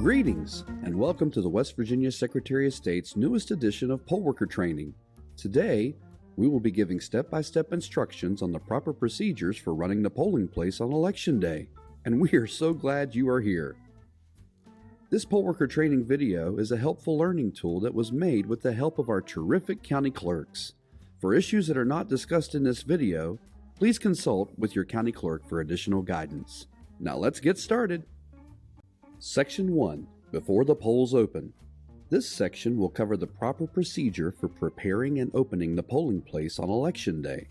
Greetings, and welcome to the West Virginia Secretary of State's newest edition of Pollworker Training. Today, we will be giving step-by-step instructions on the proper procedures for running the polling place on Election Day, and we are so glad you are here. This Pollworker Training video is a helpful learning tool that was made with the help of our terrific county clerks. For issues that are not discussed in this video, please consult with your county clerk for additional guidance. Now let's get started. Section 1. Before the polls open. This section will cover the proper procedure for preparing and opening the polling place on Election Day.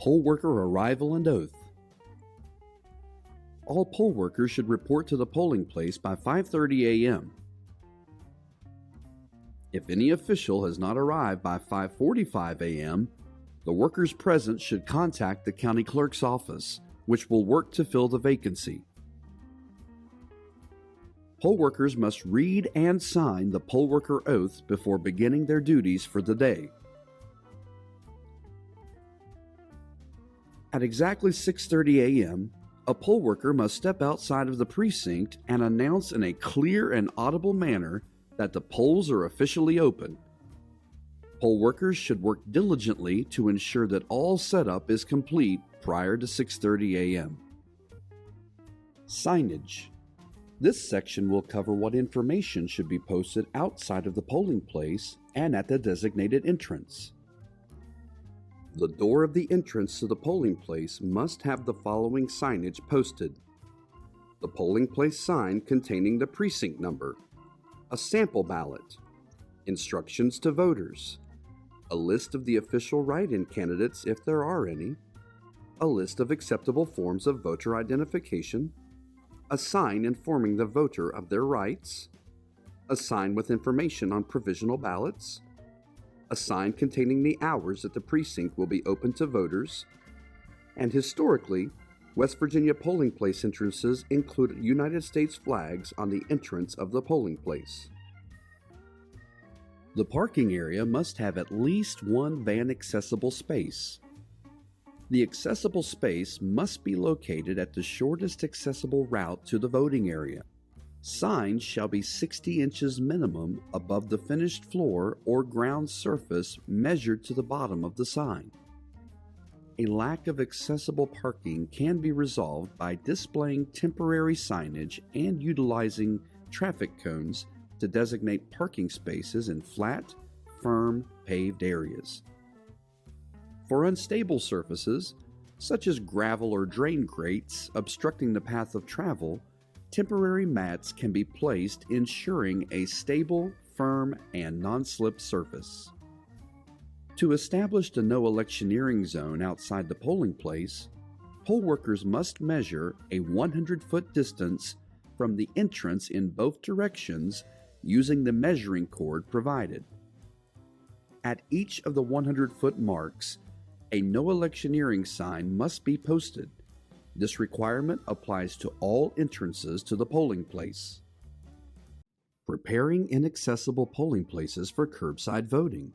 Poll worker arrival and oath. All poll workers should report to the polling place by 5:30 a.m. If any official has not arrived by 5:45 a.m., the workers present should contact the county clerk's office, which will work to fill the vacancy. Poll workers must read and sign the poll worker oath before beginning their duties for the day. At exactly 6:30 a.m., a poll worker must step outside of the precinct and announce in a clear and audible manner that the polls are officially open. Poll workers should work diligently to ensure that all setup is complete prior to 6:30 a.m. Signage. This section will cover what information should be posted outside of the polling place and at the designated entrance. The door of the entrance to the polling place must have the following signage posted: the polling place sign containing the precinct number, a sample ballot, instructions to voters, a list of the official write-in candidates if there are any, a list of acceptable forms of voter identification, a sign informing the voter of their rights, a sign with information on provisional ballots, a sign containing the hours that the precinct will be open to voters, and historically, West Virginia polling place entrances include United States flags on the entrance of the polling place. The parking area must have at least one van accessible space. The accessible space must be located at the shortest accessible route to the voting area. Signs shall be 60 inches minimum above the finished floor or ground surface measured to the bottom of the sign. A lack of accessible parking can be resolved by displaying temporary signage and utilizing traffic cones to designate parking spaces in flat, firm, paved areas. For unstable surfaces, such as gravel or drain grates obstructing the path of travel, temporary mats can be placed, ensuring a stable, firm, and non-slip surface. To establish the no electioneering zone outside the polling place, poll workers must measure a 100-foot distance from the entrance in both directions using the measuring cord provided. At each of the 100-foot marks, a no electioneering sign must be posted. This requirement applies to all entrances to the polling place. Preparing inaccessible polling places for curbside voting.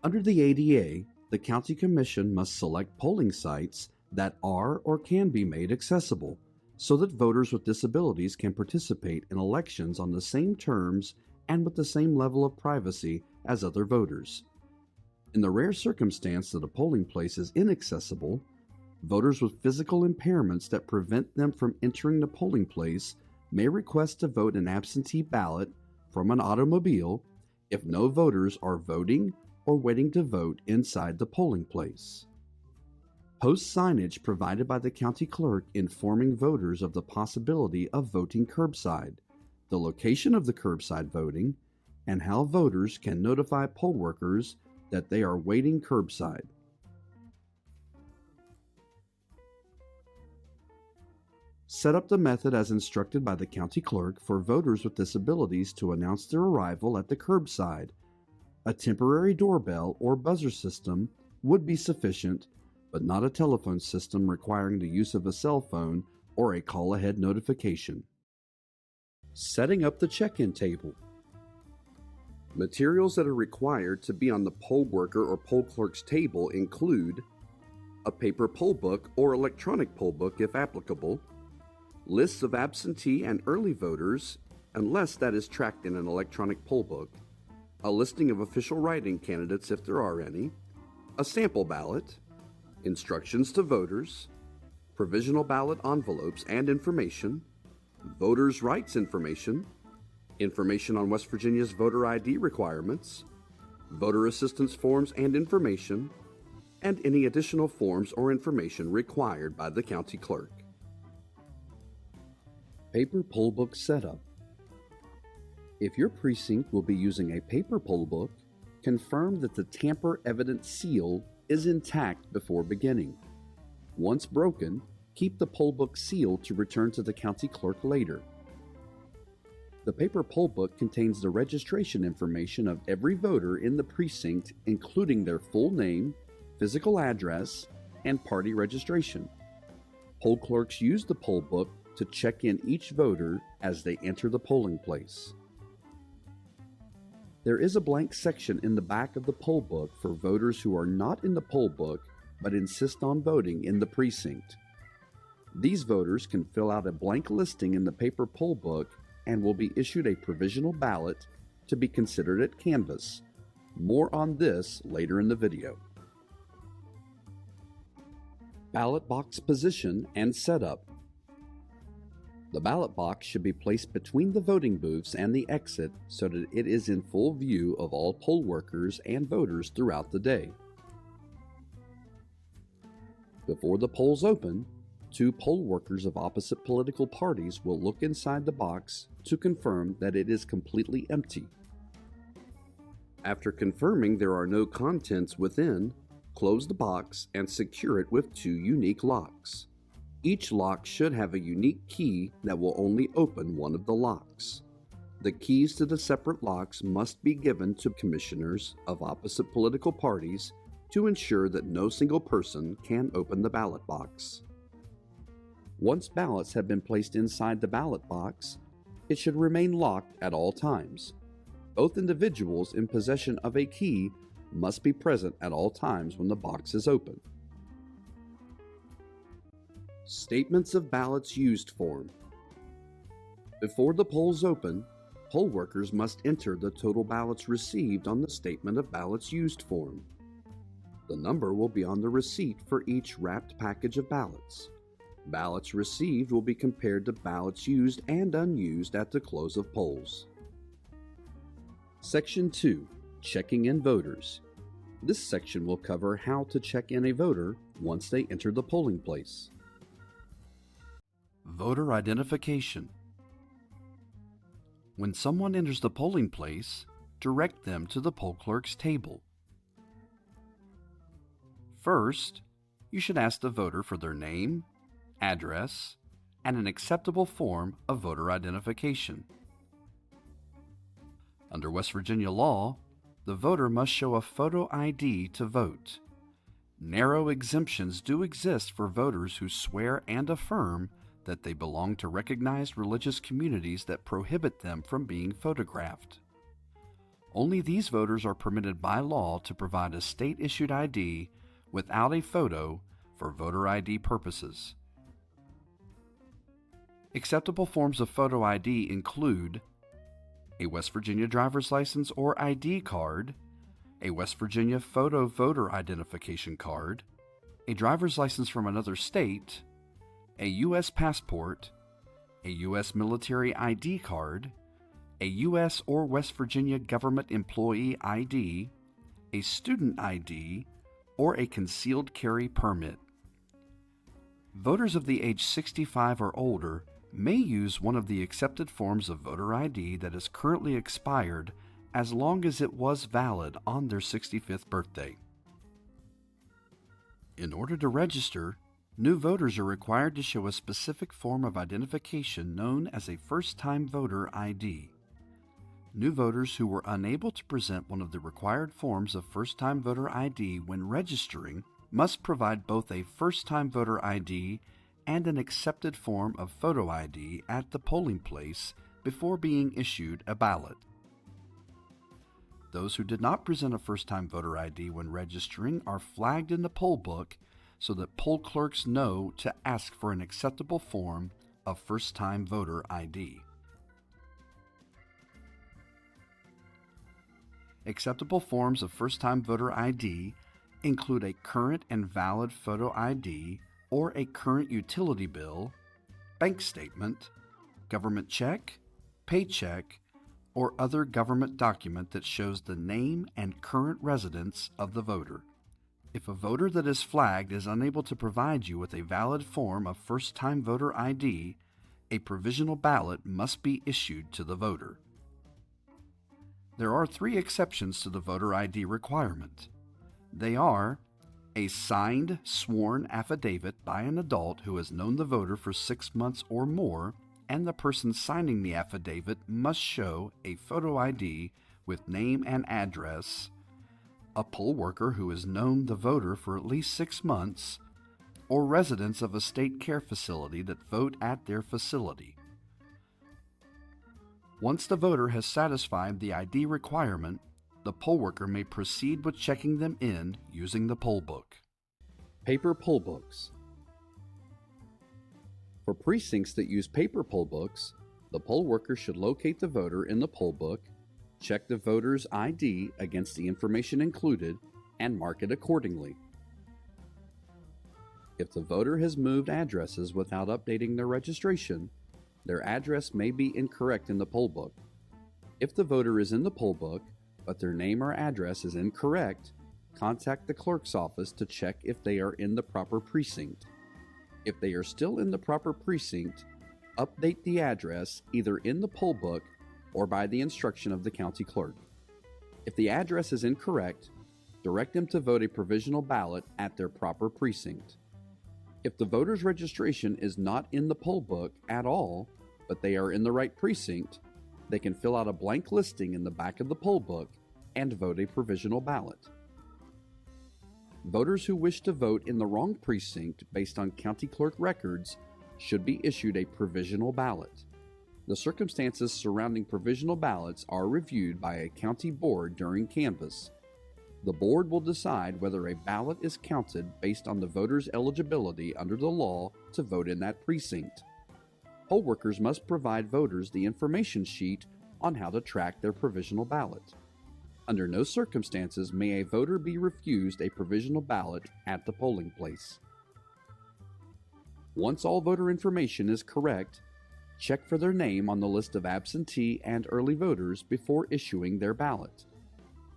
Under the ADA, the County Commission must select polling sites that are or can be made accessible so that voters with disabilities can participate in elections on the same terms and with the same level of privacy as other voters. In the rare circumstance that a polling place is inaccessible, voters with physical impairments that prevent them from entering the polling place may request to vote an absentee ballot from an automobile if no voters are voting or waiting to vote inside the polling place. Post signage provided by the county clerk informing voters of the possibility of voting curbside, the location of the curbside voting, and how voters can notify poll workers that they are waiting curbside. Set up the method as instructed by the county clerk for voters with disabilities to announce their arrival at the curbside. A temporary doorbell or buzzer system would be sufficient, but not a telephone system requiring the use of a cell phone or a call-ahead notification. Setting up the check-in table. Materials that are required to be on the poll worker or poll clerk's table include a paper poll book or electronic poll book if applicable, lists of absentee and early voters, unless that is tracked in an electronic poll book, a listing of official write-in candidates if there are any, a sample ballot, instructions to voters, provisional ballot envelopes and information, voters' rights information, information on West Virginia's voter ID requirements, voter assistance forms and information, and any additional forms or information required by the county clerk. Paper poll book setup. If your precinct will be using a paper poll book, confirm that the tamper-evident seal is intact before beginning. Once broken, keep the poll book sealed to return to the county clerk later. The paper poll book contains the registration information of every voter in the precinct, including their full name, physical address, and party registration. Poll clerks use the poll book to check in each voter as they enter the polling place. There is a blank section in the back of the poll book for voters who are not in the poll book but insist on voting in the precinct. These voters can fill out a blank listing in the paper poll book and will be issued a provisional ballot to be considered at canvass. More on this later in the video. Ballot box position and setup. The ballot box should be placed between the voting booths and the exit so that it is in full view of all poll workers and voters throughout the day. Before the polls open, 2 poll workers of opposite political parties will look inside the box to confirm that it is completely empty. After confirming there are no contents within, close the box and secure it with 2 unique locks. Each lock should have a unique key that will only open one of the locks. The keys to the separate locks must be given to commissioners of opposite political parties to ensure that no single person can open the ballot box. Once ballots have been placed inside the ballot box, it should remain locked at all times. Both individuals in possession of a key must be present at all times when the box is open. Statements of ballots used form. Before the polls open, poll workers must enter the total ballots received on the statement of ballots used form. The number will be on the receipt for each wrapped package of ballots. Ballots received will be compared to ballots used and unused at the close of polls. Section 2. Checking in voters. This section will cover how to check in a voter once they enter the polling place. Voter identification. When someone enters the polling place, direct them to the poll clerk's table. First, you should ask the voter for their name, address, and an acceptable form of voter identification. Under West Virginia law, the voter must show a photo ID to vote. Narrow exemptions do exist for voters who swear and affirm that they belong to recognized religious communities that prohibit them from being photographed. Only these voters are permitted by law to provide a state-issued ID without a photo for voter ID purposes. Acceptable forms of photo ID include a West Virginia driver's license or ID card, a West Virginia photo voter identification card, a driver's license from another state, a U.S. passport, a U.S. military ID card, a U.S. or West Virginia government employee ID, a student ID, or a concealed carry permit. Voters of the age 65 or older may use one of the accepted forms of voter ID that is currently expired as long as it was valid on their 65th birthday. In order to register, new voters are required to show a specific form of identification known as a first-time voter ID. New voters who were unable to present one of the required forms of first-time voter ID when registering must provide both a first-time voter ID and an accepted form of photo ID at the polling place before being issued a ballot. Those who did not present a first-time voter ID when registering are flagged in the poll book so that poll clerks know to ask for an acceptable form of first-time voter ID. Acceptable forms of first-time voter ID include a current and valid photo ID or a current utility bill, bank statement, government check, paycheck, or other government document that shows the name and current residence of the voter. If a voter that is flagged is unable to provide you with a valid form of first-time voter ID, a provisional ballot must be issued to the voter. There are 3 exceptions to the voter ID requirement. They are a signed, sworn affidavit by an adult who has known the voter for 6 months or more, and the person signing the affidavit must show a photo ID with name and address, a poll worker who has known the voter for at least 6 months, or residents of a state care facility that vote at their facility. Once the voter has satisfied the ID requirement, the poll worker may proceed with checking them in using the poll book. Paper poll books. For precincts that use paper poll books, the poll worker should locate the voter in the poll book, check the voter's ID against the information included, and mark it accordingly. If the voter has moved addresses without updating their registration, their address may be incorrect in the poll book. If the voter is in the poll book, but their name or address is incorrect, contact the clerk's office to check if they are in the proper precinct. If they are still in the proper precinct, update the address either in the poll book or by the instruction of the county clerk. If the address is incorrect, direct them to vote a provisional ballot at their proper precinct. If the voter's registration is not in the poll book at all, but they are in the right precinct, they can fill out a blank listing in the back of the poll book and vote a provisional ballot. Voters who wish to vote in the wrong precinct based on county clerk records should be issued a provisional ballot. The circumstances surrounding provisional ballots are reviewed by a county board during canvass. The board will decide whether a ballot is counted based on the voter's eligibility under the law to vote in that precinct. Poll workers must provide voters the information sheet on how to track their provisional ballot. Under no circumstances may a voter be refused a provisional ballot at the polling place. Once all voter information is correct, check for their name on the list of absentee and early voters before issuing their ballot.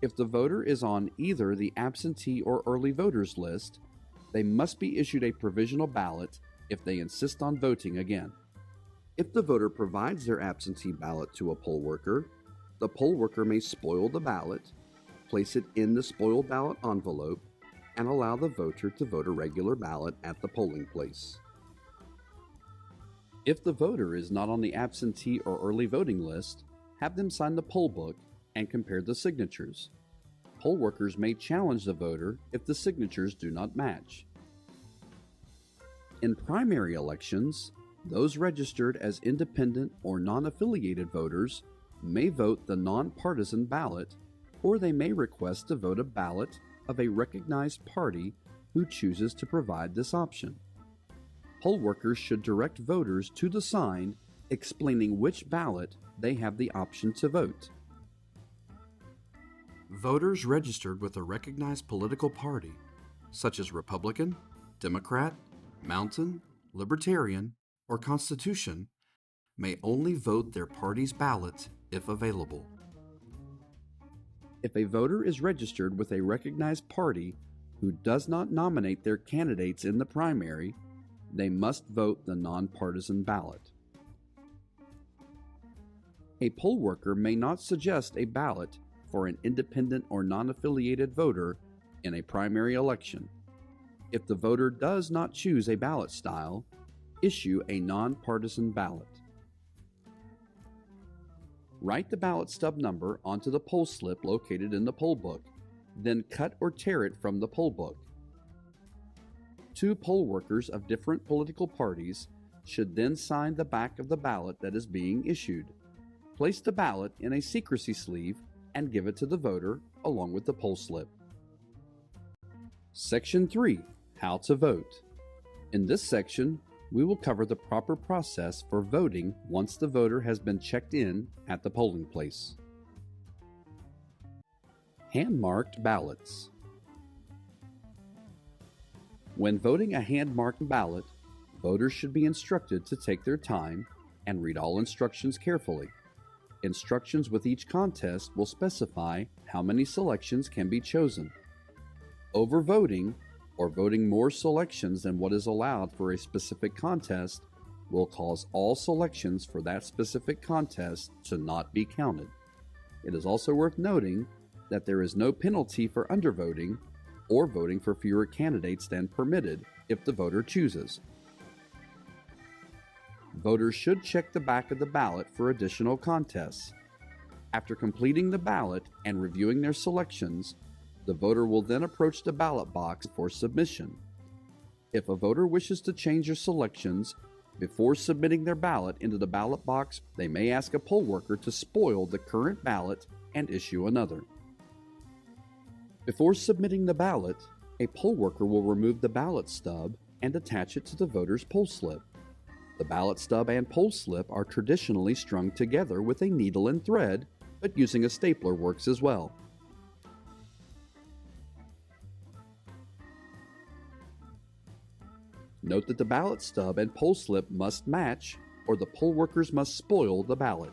If the voter is on either the absentee or early voters list, they must be issued a provisional ballot if they insist on voting again. If the voter provides their absentee ballot to a poll worker, the poll worker may spoil the ballot, place it in the spoiled ballot envelope, and allow the voter to vote a regular ballot at the polling place. If the voter is not on the absentee or early voting list, have them sign the poll book and compare the signatures. Poll workers may challenge the voter if the signatures do not match. In primary elections, those registered as independent or non-affiliated voters may vote the nonpartisan ballot, or they may request to vote a ballot of a recognized party who chooses to provide this option. Poll workers should direct voters to the sign explaining which ballot they have the option to vote. Voters registered with a recognized political party, such as Republican, Democrat, Mountain, Libertarian, or Constitution, may only vote their party's ballot if available. If a voter is registered with a recognized party who does not nominate their candidates in the primary, they must vote the nonpartisan ballot. A poll worker may not suggest a ballot for an independent or non-affiliated voter in a primary election. If the voter does not choose a ballot style, issue a nonpartisan ballot. Write the ballot stub number onto the poll slip located in the poll book, then cut or tear it from the poll book. Two poll workers of different political parties should then sign the back of the ballot that is being issued. Place the ballot in a secrecy sleeve and give it to the voter along with the poll slip. Section 3. How to vote. In this section, we will cover the proper process for voting once the voter has been checked in at the polling place. Hand-marked ballots. When voting a hand-marked ballot, voters should be instructed to take their time and read all instructions carefully. Instructions with each contest will specify how many selections can be chosen. Overvoting, or voting more selections than what is allowed for a specific contest, will cause all selections for that specific contest to not be counted. It is also worth noting that there is no penalty for undervoting or voting for fewer candidates than permitted if the voter chooses. Voters should check the back of the ballot for additional contests. After completing the ballot and reviewing their selections, the voter will then approach the ballot box for submission. If a voter wishes to change their selections before submitting their ballot into the ballot box, they may ask a poll worker to spoil the current ballot and issue another. Before submitting the ballot, a poll worker will remove the ballot stub and attach it to the voter's poll slip. The ballot stub and poll slip are traditionally strung together with a needle and thread, but using a stapler works as well. Note that the ballot stub and poll slip must match, or the poll workers must spoil the ballot.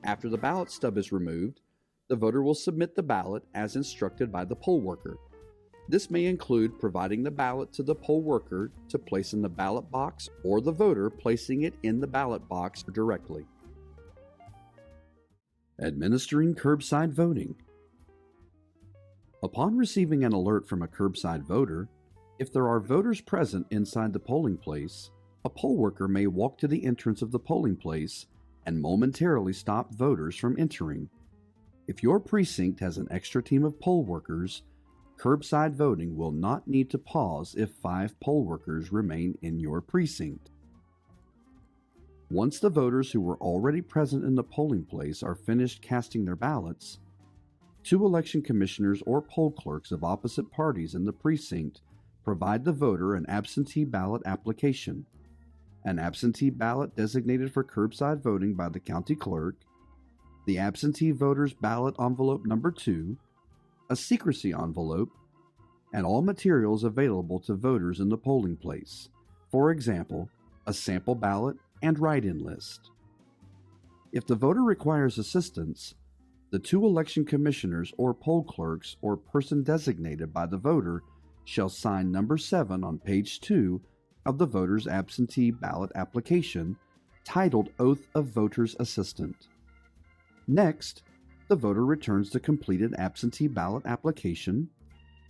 After the ballot stub is removed, the voter will submit the ballot as instructed by the poll worker. This may include providing the ballot to the poll worker to place in the ballot box or the voter placing it in the ballot box directly. Administering curbside voting. Upon receiving an alert from a curbside voter, if there are voters present inside the polling place, a poll worker may walk to the entrance of the polling place and momentarily stop voters from entering. If your precinct has an extra team of poll workers, curbside voting will not need to pause if 5 poll workers remain in your precinct. Once the voters who were already present in the polling place are finished casting their ballots, 2 election commissioners or poll clerks of opposite parties in the precinct provide the voter an absentee ballot application, an absentee ballot designated for curbside voting by the county clerk, the absentee voter's ballot envelope number 2, a secrecy envelope, and all materials available to voters in the polling place. For example, a sample ballot and write-in list. If the voter requires assistance, the 2 election commissioners or poll clerks or person designated by the voter shall sign number 7 on page 2 of the voter's absentee ballot application, titled Oath of Voter's Assistant. Next, the voter returns the completed absentee ballot application,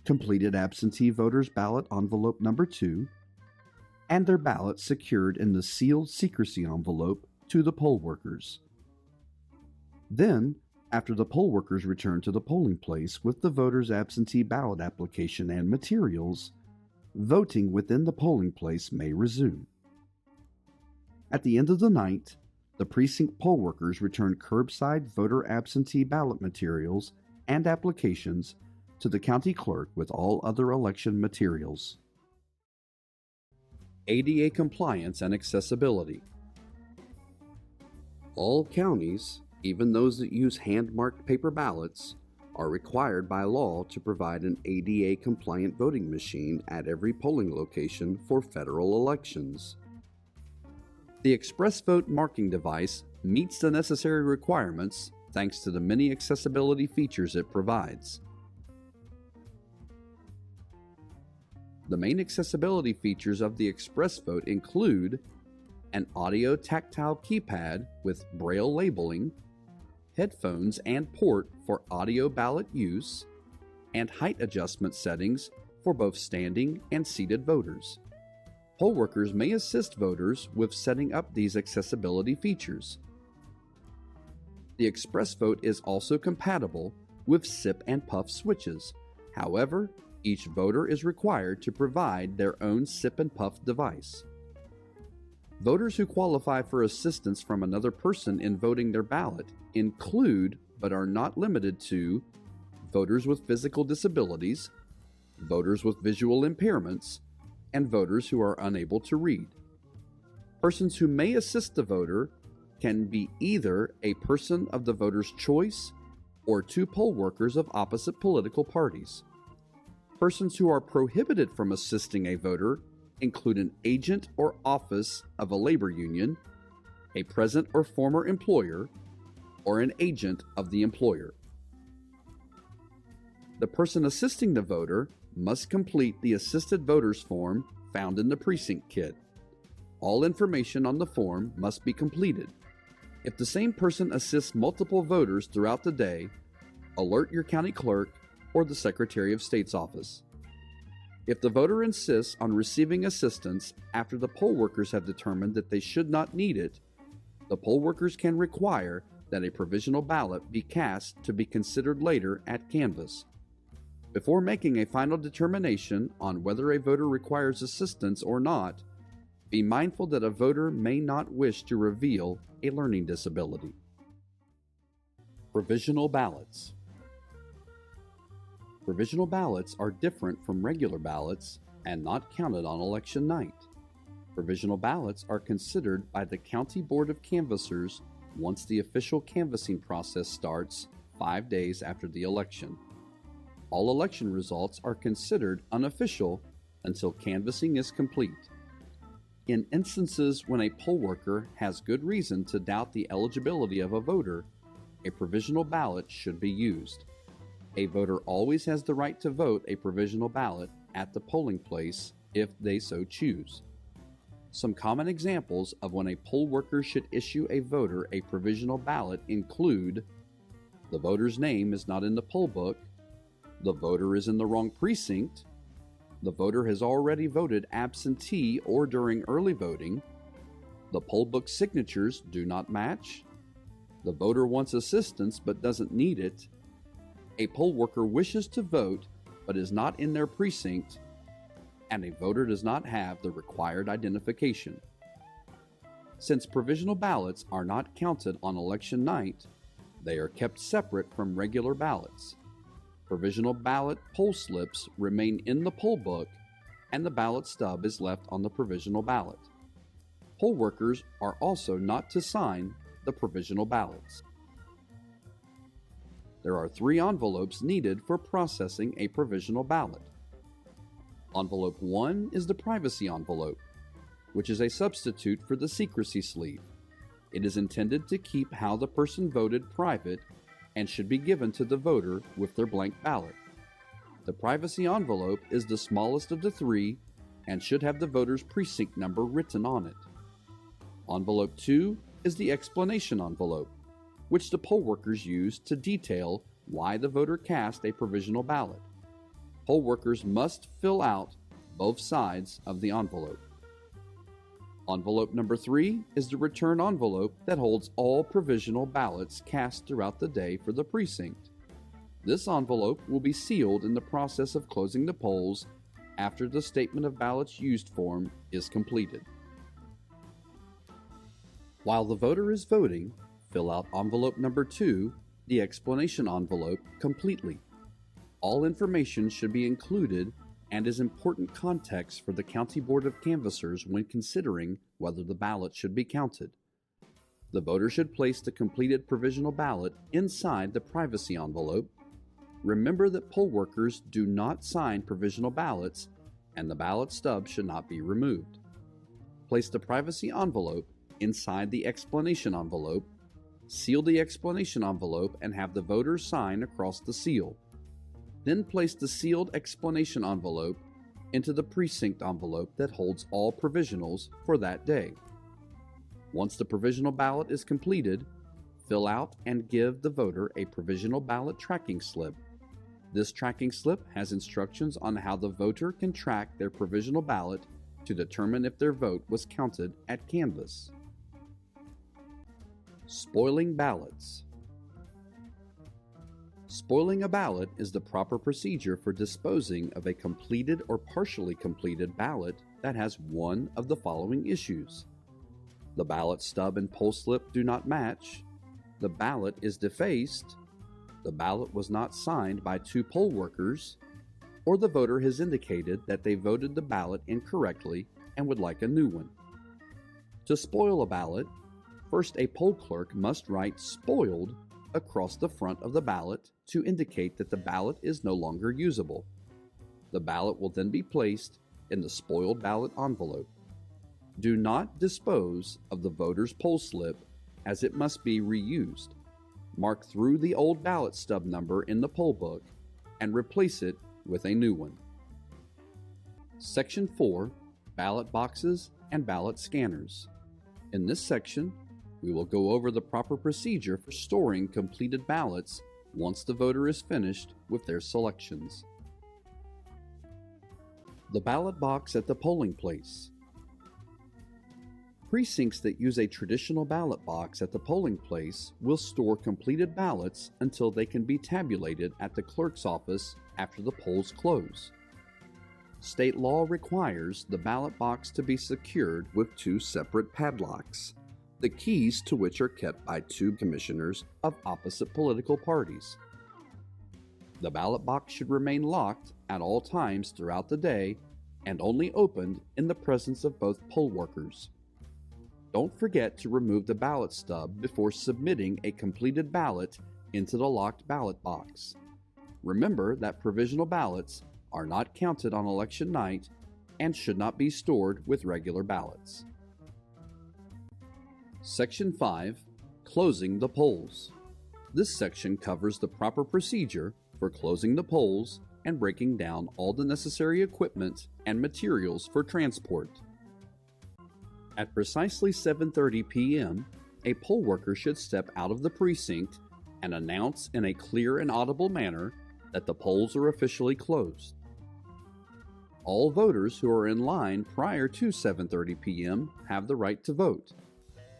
completed absentee voter's ballot envelope number 2, and their ballot secured in the sealed secrecy envelope to the poll workers. Then, after the poll workers return to the polling place with the voter's absentee ballot application and materials, voting within the polling place may resume. At the end of the night, the precinct poll workers return curbside voter absentee ballot materials and applications to the county clerk with all other election materials. ADA compliance and accessibility. All counties, even those that use hand-marked paper ballots, are required by law to provide an ADA-compliant voting machine at every polling location for federal elections. The Express Vote marking device meets the necessary requirements thanks to the many accessibility features it provides. The main accessibility features of the Express Vote include an audio tactile keypad with braille labeling, headphones and port for audio ballot use, and height adjustment settings for both standing and seated voters. Poll workers may assist voters with setting up these accessibility features. The Express Vote is also compatible with sip and puff switches. However, each voter is required to provide their own sip and puff device. Voters who qualify for assistance from another person in voting their ballot include, but are not limited to, voters with physical disabilities, voters with visual impairments, and voters who are unable to read. Persons who may assist the voter can be either a person of the voter's choice or two poll workers of opposite political parties. Persons who are prohibited from assisting a voter include an agent or office of a labor union, a present or former employer, or an agent of the employer. The person assisting the voter must complete the assisted voters form found in the precinct kit. All information on the form must be completed. If the same person assists multiple voters throughout the day, alert your county clerk or the Secretary of State's office. If the voter insists on receiving assistance after the poll workers have determined that they should not need it, the poll workers can require that a provisional ballot be cast to be considered later at canvass. Before making a final determination on whether a voter requires assistance or not, be mindful that a voter may not wish to reveal a learning disability. Provisional ballots. Provisional ballots are different from regular ballots and not counted on election night. Provisional ballots are considered by the County Board of Canvassers once the official canvassing process starts 5 days after the election. All election results are considered unofficial until canvassing is complete. In instances when a poll worker has good reason to doubt the eligibility of a voter, a provisional ballot should be used. A voter always has the right to vote a provisional ballot at the polling place if they so choose. Some common examples of when a poll worker should issue a voter a provisional ballot include: the voter's name is not in the poll book, the voter is in the wrong precinct, the voter has already voted absentee or during early voting, the poll book signatures do not match, the voter wants assistance but doesn't need it, a poll worker wishes to vote but is not in their precinct, and a voter does not have the required identification. Since provisional ballots are not counted on election night, they are kept separate from regular ballots. Provisional ballot poll slips remain in the poll book, and the ballot stub is left on the provisional ballot. Poll workers are also not to sign the provisional ballots. There are 3 envelopes needed for processing a provisional ballot. Envelope 1 is the privacy envelope, which is a substitute for the secrecy sleeve. It is intended to keep how the person voted private and should be given to the voter with their blank ballot. The privacy envelope is the smallest of the 3 and should have the voter's precinct number written on it. Envelope 2 is the explanation envelope, which the poll workers use to detail why the voter cast a provisional ballot. Poll workers must fill out both sides of the envelope. Envelope number 3 is the return envelope that holds all provisional ballots cast throughout the day for the precinct. This envelope will be sealed in the process of closing the polls after the statement of ballots used form is completed. While the voter is voting, fill out envelope number 2, the explanation envelope, completely. All information should be included and is important context for the County Board of Canvassers when considering whether the ballot should be counted. The voter should place the completed provisional ballot inside the privacy envelope. Remember that poll workers do not sign provisional ballots, and the ballot stub should not be removed. Place the privacy envelope inside the explanation envelope. Seal the explanation envelope and have the voter sign across the seal. Then place the sealed explanation envelope into the precinct envelope that holds all provisionals for that day. Once the provisional ballot is completed, fill out and give the voter a provisional ballot tracking slip. This tracking slip has instructions on how the voter can track their provisional ballot to determine if their vote was counted at canvass. Spoiling ballots. Spoiling a ballot is the proper procedure for disposing of a completed or partially completed ballot that has one of the following issues: the ballot stub and poll slip do not match, the ballot is defaced, the ballot was not signed by 2 poll workers, or the voter has indicated that they voted the ballot incorrectly and would like a new one. To spoil a ballot, first a poll clerk must write "spoiled" across the front of the ballot to indicate that the ballot is no longer usable. The ballot will then be placed in the spoiled ballot envelope. Do not dispose of the voter's poll slip, as it must be reused. Mark through the old ballot stub number in the poll book and replace it with a new one. Section 4, Ballot Boxes and Ballot Scanners. In this section, we will go over the proper procedure for storing completed ballots once the voter is finished with their selections. The ballot box at the polling place. Precincts that use a traditional ballot box at the polling place will store completed ballots until they can be tabulated at the clerk's office after the polls close. State law requires the ballot box to be secured with 2 separate padlocks, the keys to which are kept by 2 commissioners of opposite political parties. The ballot box should remain locked at all times throughout the day and only opened in the presence of both poll workers. Don't forget to remove the ballot stub before submitting a completed ballot into the locked ballot box. Remember that provisional ballots are not counted on election night and should not be stored with regular ballots. Section 5, Closing the Polls. This section covers the proper procedure for closing the polls and breaking down all the necessary equipment and materials for transport. At precisely 7:30 p.m., a poll worker should step out of the precinct and announce in a clear and audible manner that the polls are officially closed. All voters who are in line prior to 7:30 p.m. have the right to vote.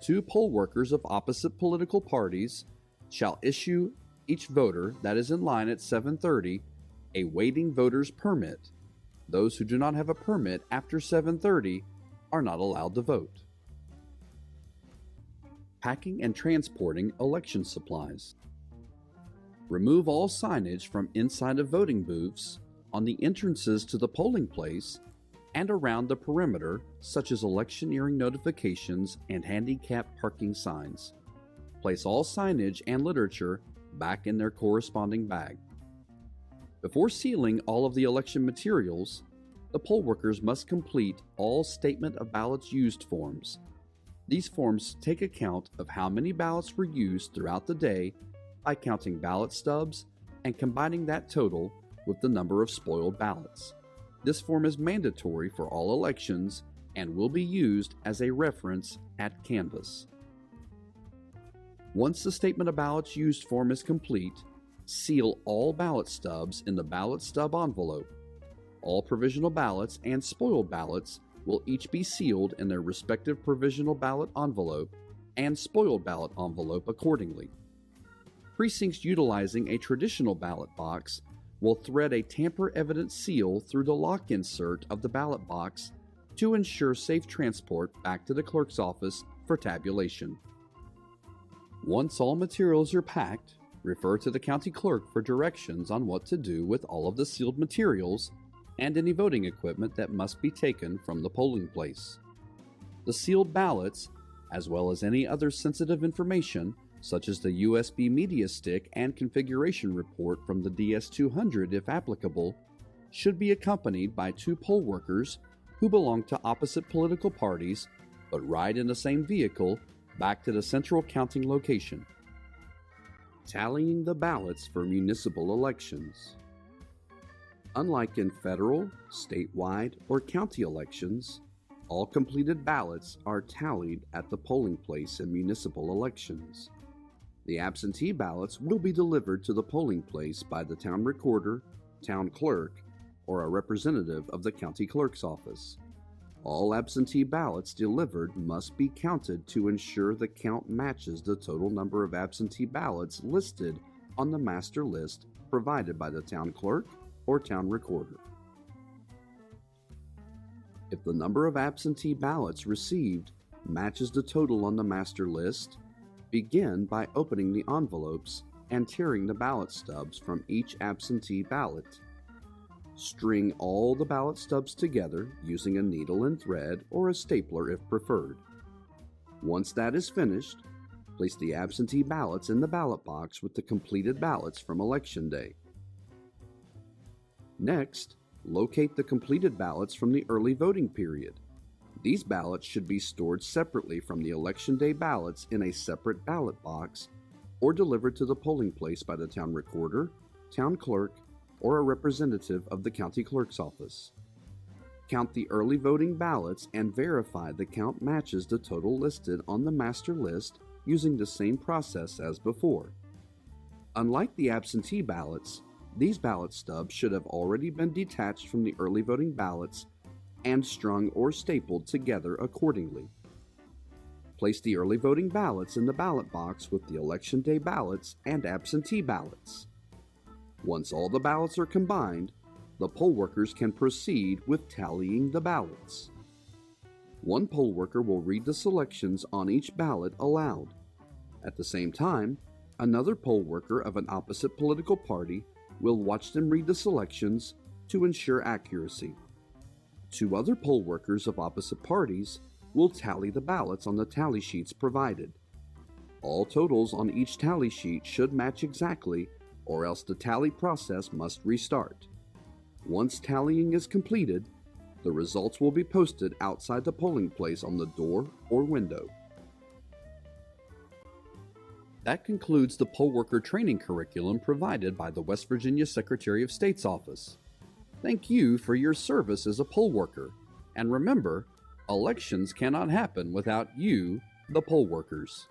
2 poll workers of opposite political parties shall issue each voter that is in line at 7:30 a waiting voter's permit. Those who do not have a permit after 7:30 are not allowed to vote. Packing and transporting election supplies. Remove all signage from inside of voting booths, on the entrances to the polling place, and around the perimeter, such as electioneering notifications and handicapped parking signs. Place all signage and literature back in their corresponding bag. Before sealing all of the election materials, the poll workers must complete all Statement of Ballots Used forms. These forms take account of how many ballots were used throughout the day by counting ballot stubs and combining that total with the number of spoiled ballots. This form is mandatory for all elections and will be used as a reference at Canvass. Once the Statement of Ballots Used form is complete, seal all ballot stubs in the ballot stub envelope. All provisional ballots and spoiled ballots will each be sealed in their respective provisional ballot envelope and spoiled ballot envelope accordingly. Precincts utilizing a traditional ballot box will thread a tamper-evident seal through the lock insert of the ballot box to ensure safe transport back to the clerk's office for tabulation. Once all materials are packed, refer to the county clerk for directions on what to do with all of the sealed materials and any voting equipment that must be taken from the polling place. The sealed ballots, as well as any other sensitive information, such as the USB media stick and configuration report from the DS200 if applicable, should be accompanied by 2 poll workers who belong to opposite political parties but ride in the same vehicle back to the central counting location. Tallying the ballots for municipal elections. Unlike in federal, statewide, or county elections, all completed ballots are tallied at the polling place in municipal elections. The absentee ballots will be delivered to the polling place by the town recorder, town clerk, or a representative of the county clerk's office. All absentee ballots delivered must be counted to ensure the count matches the total number of absentee ballots listed on the master list provided by the town clerk or town recorder. If the number of absentee ballots received matches the total on the master list, begin by opening the envelopes and tearing the ballot stubs from each absentee ballot. String all the ballot stubs together using a needle and thread or a stapler if preferred. Once that is finished, place the absentee ballots in the ballot box with the completed ballots from Election Day. Next, locate the completed ballots from the early voting period. These ballots should be stored separately from the Election Day ballots in a separate ballot box or delivered to the polling place by the town recorder, town clerk, or a representative of the county clerk's office. Count the early voting ballots and verify the count matches the total listed on the master list using the same process as before. Unlike the absentee ballots, these ballot stubs should have already been detached from the early voting ballots and strung or stapled together accordingly. Place the early voting ballots in the ballot box with the Election Day ballots and absentee ballots. Once all the ballots are combined, the poll workers can proceed with tallying the ballots. One poll worker will read the selections on each ballot aloud. At the same time, another poll worker of an opposite political party will watch them read the selections to ensure accuracy. Two other poll workers of opposite parties will tally the ballots on the tally sheets provided. All totals on each tally sheet should match exactly, or else the tally process must restart. Once tallying is completed, the results will be posted outside the polling place on the door or window. That concludes the poll worker training curriculum provided by the West Virginia Secretary of State's office. Thank you for your service as a poll worker, and remember, elections cannot happen without you, the poll workers.